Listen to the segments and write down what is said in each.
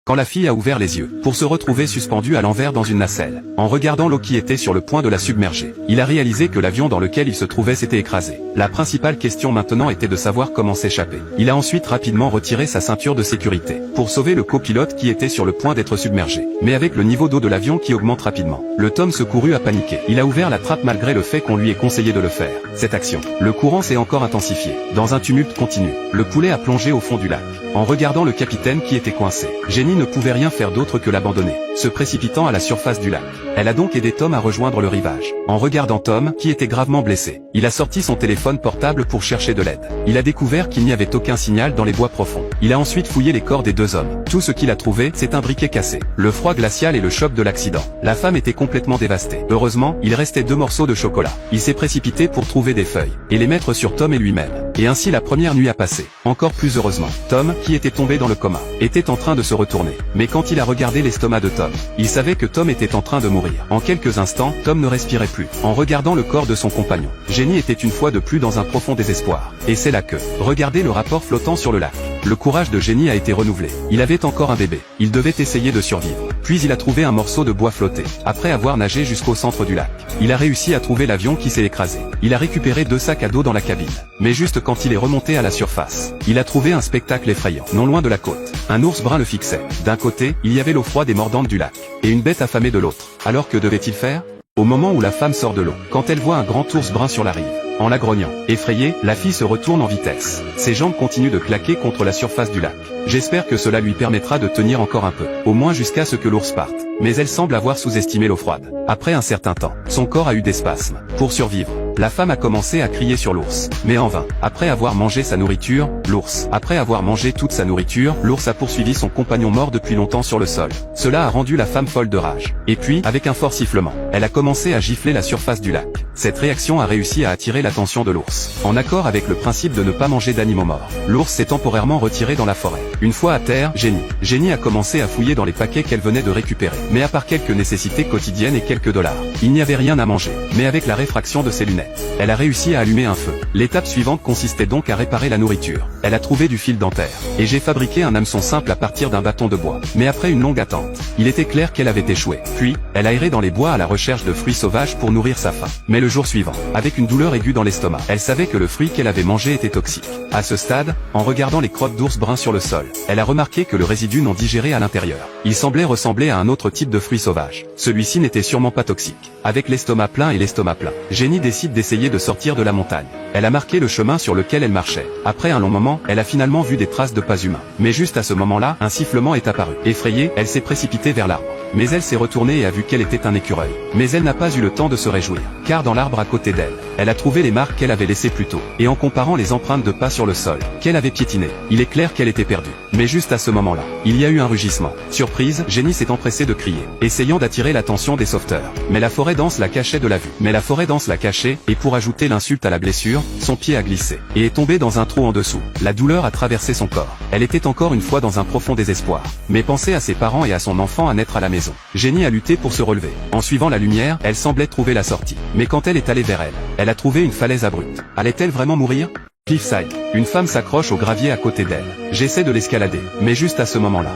quand la fille a ouvert les yeux, pour se retrouver suspendue à l'envers dans une nacelle. En regardant l'eau qui était sur le point de la submerger, il a réalisé que l'avion dans lequel il se trouvait s'était écrasé. La principale question maintenant était de savoir comment s'échapper. Il a ensuite rapidement retiré sa ceinture de sécurité, pour sauver le copilote qui était sur le point d'être submergé. Mais avec le niveau d'eau de l'avion qui augmente rapidement, le Tom se courut à paniquer. Il a ouvert la trappe malgré le fait qu'on lui ait conseillé de le faire. Cette action, le courant s'est encore intensifié. Dans un tumulte continu, le poulet a plongé au fond du lac. En regardant le capitaine qui était coincé, Jenny ne pouvait rien faire d'autre que l'abandonner, se précipitant à la surface du lac. Elle a donc aidé Tom à rejoindre le rivage. En regardant Tom, qui était gravement blessé, il a sorti son téléphone portable pour chercher de l'aide. Il a découvert qu'il n'y avait aucun signal dans les bois profonds. Il a ensuite fouillé les corps des deux hommes. Tout ce qu'il a trouvé, c'est un briquet cassé, le froid glacial et le choc de l'accident. La femme était complètement dévastée. Heureusement, il restait 2 morceaux de chocolat. Il s'est précipité pour trouver des feuilles, et les mettre sur Tom et lui-même. Et ainsi la première nuit a passé. Encore plus heureusement, Tom, qui était tombé dans le coma, était en train de se retourner. Mais quand il a regardé l'estomac de Tom, il savait que Tom était en train de mourir. En quelques instants, Tom ne respirait plus. En regardant le corps de son compagnon, Jenny était une fois de plus dans un profond désespoir. Et c'est là que, regardez le rapport flottant sur le lac. Le courage de Jenny a été renouvelé. Il avait encore un bébé. Il devait essayer de survivre. Puis il a trouvé un morceau de bois flotté. Après avoir nagé jusqu'au centre du lac, il a réussi à trouver l'avion qui s'est écrasé. Il a récupéré 2 sacs à dos dans la cabine. Mais juste quand il est remonté à la surface, il a trouvé un spectacle effrayant. Non loin de la côte, un ours brun le fixait. D'un côté, il y avait l'eau froide et mordante du lac, et une bête affamée de l'autre. Alors que devait-il faire? Au moment où la femme sort de l'eau, quand elle voit un grand ours brun sur la rive, en la grognant, effrayée, la fille se retourne en vitesse. Ses jambes continuent de claquer contre la surface du lac. J'espère que cela lui permettra de tenir encore un peu, au moins jusqu'à ce que l'ours parte. Mais elle semble avoir sous-estimé l'eau froide. Après un certain temps, son corps a eu des spasmes. Pour survivre, la femme a commencé à crier sur l'ours. Mais en vain. Après avoir mangé sa nourriture, après avoir mangé toute sa nourriture, l'ours a poursuivi son compagnon mort depuis longtemps sur le sol. Cela a rendu la femme folle de rage. Et puis, avec un fort sifflement, elle a commencé à gifler la surface du lac. Cette réaction a réussi à attirer l'attention de l'ours. En accord avec le principe de ne pas manger d'animaux morts, l'ours s'est temporairement retiré dans la forêt. Une fois à terre, Jenny a commencé à fouiller dans les paquets qu'elle venait de récupérer. Mais à part quelques nécessités quotidiennes et quelques dollars, il n'y avait rien à manger. Mais avec la réfraction de ses lunettes, elle a réussi à allumer un feu. L'étape suivante consistait donc à réparer la nourriture. Elle a trouvé du fil dentaire. Et j'ai fabriqué un hameçon simple à partir d'un bâton de bois. Mais après une longue attente, il était clair qu'elle avait échoué. Puis, elle a erré dans les bois à la recherche de fruits sauvages pour nourrir sa faim. Mais le jour suivant, avec une douleur aiguë dans l'estomac, elle savait que le fruit qu'elle avait mangé était toxique. À ce stade, en regardant les crottes d'ours bruns sur le sol, elle a remarqué que le résidu non digéré à l'intérieur, il semblait ressembler à un autre type de fruit sauvage. Celui-ci n'était sûrement pas toxique. Avec l'estomac plein et l'estomac plein, Jenny décide d'essayer de sortir de la montagne. Elle a marqué le chemin sur lequel elle marchait. Après un long moment, elle a finalement vu des traces de pas humains. Mais juste à ce moment-là, un sifflement est apparu. Effrayée, elle s'est précipitée vers l'arbre. Mais elle s'est retournée et a vu qu'elle était un écureuil. Mais elle n'a pas eu le temps de se réjouir, car dans l'arbre à côté d'elle, elle a trouvé les marques qu'elle avait laissées plus tôt. Et en comparant les empreintes de pas sur le sol, qu'elle avait piétinées, il est clair qu'elle était perdue. Mais juste à ce moment-là, il y a eu un rugissement. Surprise, Jenny s'est empressée de crier, essayant d'attirer l'attention des sauveteurs. Mais la forêt dense la cachait de la vue. Et pour ajouter l'insulte à la blessure, son pied a glissé, et est tombé dans un trou en dessous. La douleur a traversé son corps. Elle était encore une fois dans un profond désespoir. Mais pensait à ses parents et à son enfant à naître à la maison. Jenny a lutté pour se relever. En suivant la lumière, elle semblait trouver la sortie. Mais quand elle est allée vers elle, elle a trouvé une falaise abrupte. Allait-elle vraiment mourir? Cliffside. Une femme s'accroche au gravier à côté d'elle. J'essaie de l'escalader, mais juste à ce moment-là,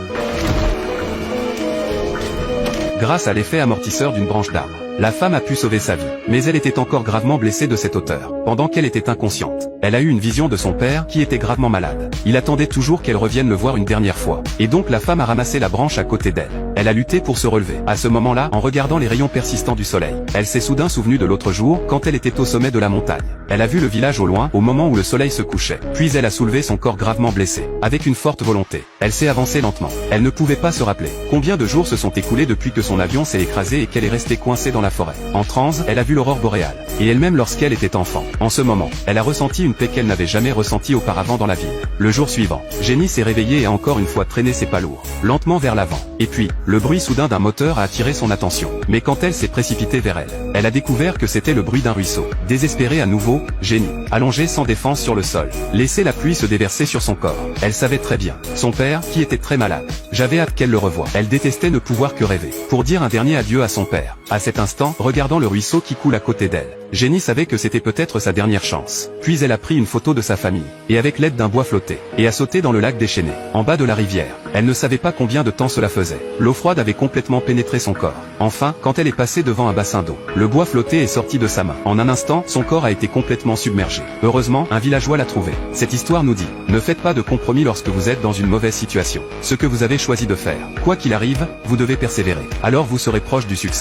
grâce à l'effet amortisseur d'une branche d'arbre, la femme a pu sauver sa vie. Mais elle était encore gravement blessée de cette hauteur. Pendant qu'elle était inconsciente, elle a eu une vision de son père qui était gravement malade. Il attendait toujours qu'elle revienne le voir une dernière fois. Et donc la femme a ramassé la branche à côté d'elle. Elle a lutté pour se relever. À ce moment-là, en regardant les rayons persistants du soleil, elle s'est soudain souvenue de l'autre jour, quand elle était au sommet de la montagne. Elle a vu le village au loin, au moment où le soleil se couchait. Puis elle a soulevé son corps gravement blessé. Avec une forte volonté, elle s'est avancée lentement. Elle ne pouvait pas se rappeler combien de jours se sont écoulés depuis que son avion s'est écrasé et qu'elle est restée coincée dans la forêt. En transe, elle a vu l'aurore boréale. Et elle-même lorsqu'elle était enfant. En ce moment, elle a ressenti une paix qu'elle n'avait jamais ressentie auparavant dans la ville. Le jour suivant, Jenny s'est réveillée et a encore une fois traîné ses pas lourds, lentement vers l'avant. Et puis, le bruit soudain d'un moteur a attiré son attention. Mais quand elle s'est précipitée vers elle, Elle a découvert que c'était le bruit d'un ruisseau. Désespérée à nouveau, Jenny, allongée sans défense sur le sol, laissait la pluie se déverser sur son corps. Elle savait très bien. Son père, qui était très malade. J'avais hâte qu'elle le revoie. Elle détestait ne pouvoir que rêver. Pour dire un dernier adieu à son père. À cet instant, regardant le ruisseau qui coule à côté d'elle, Jenny savait que c'était peut-être sa dernière chance. Puis elle a pris une photo de sa famille, et avec l'aide d'un bois flotté, et a sauté dans le lac déchaîné, en bas de la rivière. Elle ne savait pas combien de temps cela faisait. L'eau froide avait complètement pénétré son corps. Enfin, quand elle est passée devant un bassin d'eau, le bois flotté est sorti de sa main. En un instant, son corps a été complètement submergé. Heureusement, un villageois l'a trouvé. Cette histoire nous dit, ne faites pas de compromis lorsque vous êtes dans une mauvaise situation. Ce que vous avez choisi de faire, quoi qu'il arrive, vous devez persévérer. Alors vous serez proche du succès.